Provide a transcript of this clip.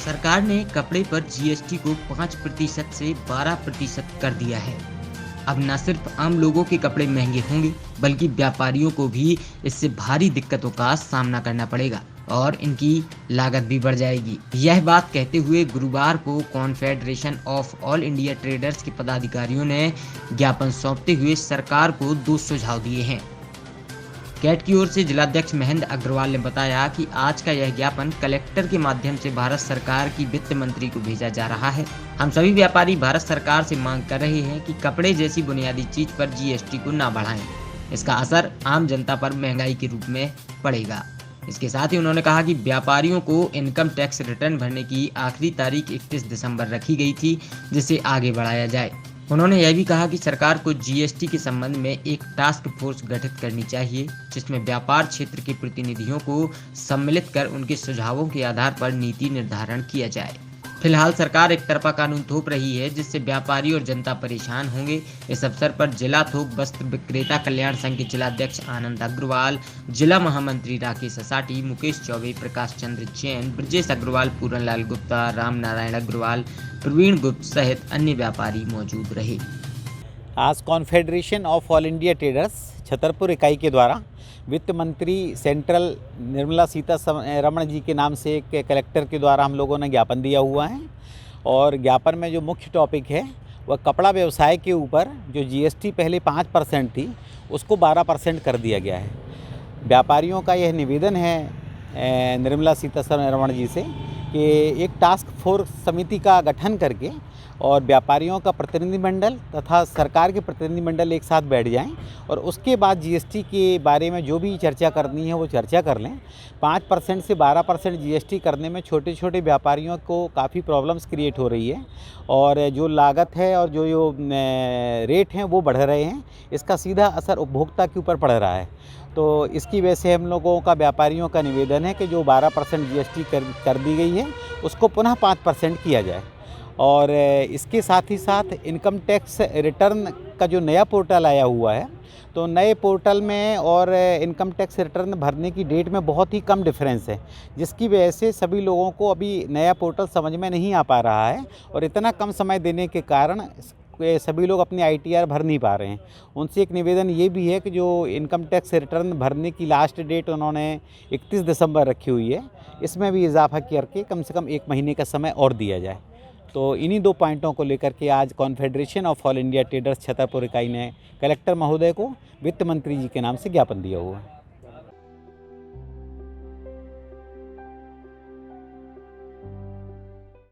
सरकार ने कपड़े पर जीएसटी को 5% से 12% कर दिया है। अब न सिर्फ आम लोगों के कपड़े महंगे होंगे, बल्कि व्यापारियों को भी इससे भारी दिक्कतों का सामना करना पड़ेगा और इनकी लागत भी बढ़ जाएगी। यह बात कहते हुए गुरुवार को confederation of all India traders के पदाधिकारियों ने ज्ञापन सौंपते हुए सरकार को 2 सुझाव दिए हैं। कैट की ओर से जिलाध्यक्ष महेंद्र अग्रवाल ने बताया कि आज का यह ज्ञापन कलेक्टर के माध्यम से भारत सरकार की वित्त मंत्री को भेजा जा रहा है। हम सभी व्यापारी भारत सरकार से मांग कर रहे हैं कि कपड़े जैसी बुनियादी चीज पर जीएसटी को ना बढ़ाएं। इसका असर आम जनता पर महंगाई के रूप में पड़ेगा। इसके साथ ही उन्होंने कहा कि व्यापारियों को इनकम टैक्स रिटर्न भरने की आखिरी तारीख 31 दिसंबर रखी गई थी, जिसे आगे बढ़ाया जाए। उन्होंने यह भी कहा कि सरकार को जीएसटी के संबंध में एक टास्क फोर्स गठित करनी चाहिए, जिसमें व्यापार क्षेत्र के प्रतिनिधियों को सम्मिलित कर उनके सुझावों के आधार पर नीति निर्धारण किया जाए। फिलहाल सरकार एक तरफा कानून थोप रही है, जिससे व्यापारी और जनता परेशान होंगे। इस अवसर पर जिला थोक वस्त्र विक्रेता कल्याण संघ के जिलाध्यक्ष आनंद अग्रवाल, जिला महामंत्री राकेश असाटी, मुकेश चौबे, प्रकाश चंद्र जैन, ब्रजेश अग्रवाल, पूरनलाल गुप्ता, राम नारायण अग्रवाल, प्रवीण गुप्त सहित अन्य व्यापारी मौजूद रहे। आज confederation of all India traders Chhatarpur इकाई के द्वारा वित्त मंत्री सेंट्रल निर्मला सीतारमण जी के नाम से एक कलेक्टर के द्वारा हम लोगों ने ज्ञापन दिया हुआ है। और ज्ञापन में जो मुख्य टॉपिक है वह कपड़ा व्यवसाय के ऊपर जो जीएसटी पहले 5% थी उसको 12% कर दिया गया है। व्यापारियों का यह निवेदन है निर्मला सीतारमण जी से कि एक टास्क फोर्स समिति का गठन करके और व्यापारियों का प्रतिनिधिमंडल तथा सरकार के प्रतिनिधिमंडल एक साथ बैठ जाएं और उसके बाद जीएसटी के बारे में जो भी चर्चा करनी है वो चर्चा कर लें। 5% से 12% जीएसटी करने में छोटे छोटे व्यापारियों को काफ़ी प्रॉब्लम्स क्रिएट हो रही है और जो लागत है और जो रेट हैं वो बढ़ रहे हैं। इसका सीधा असर उपभोक्ता के ऊपर पड़ रहा है। तो इसकी वजह से हम लोगों का व्यापारियों का निवेदन है कि जो 12% जीएसटी कर दी गई है उसको पुनः 5% किया जाए। और इसके साथ ही साथ इनकम टैक्स रिटर्न का जो नया पोर्टल आया हुआ है, तो नए पोर्टल में और इनकम टैक्स रिटर्न भरने की डेट में बहुत ही कम डिफरेंस है, जिसकी वजह से सभी लोगों को अभी नया पोर्टल समझ में नहीं आ पा रहा है और इतना कम समय देने के कारण सभी लोग अपनी आईटीआर भर नहीं पा रहे हैं। उनसे एक निवेदन ये भी है कि जो इनकम टैक्स रिटर्न भरने की लास्ट डेट उन्होंने 31 दिसंबर रखी हुई है, इसमें भी इजाफा करके कम से कम 1 महीने का समय और दिया जाए। तो इन्हीं 2 पॉइंटों को लेकर के आज confederation of all India traders Chhatarpur इकाई ने कलेक्टर महोदय को वित्त मंत्री जी के नाम से ज्ञापन दिया हुआ है।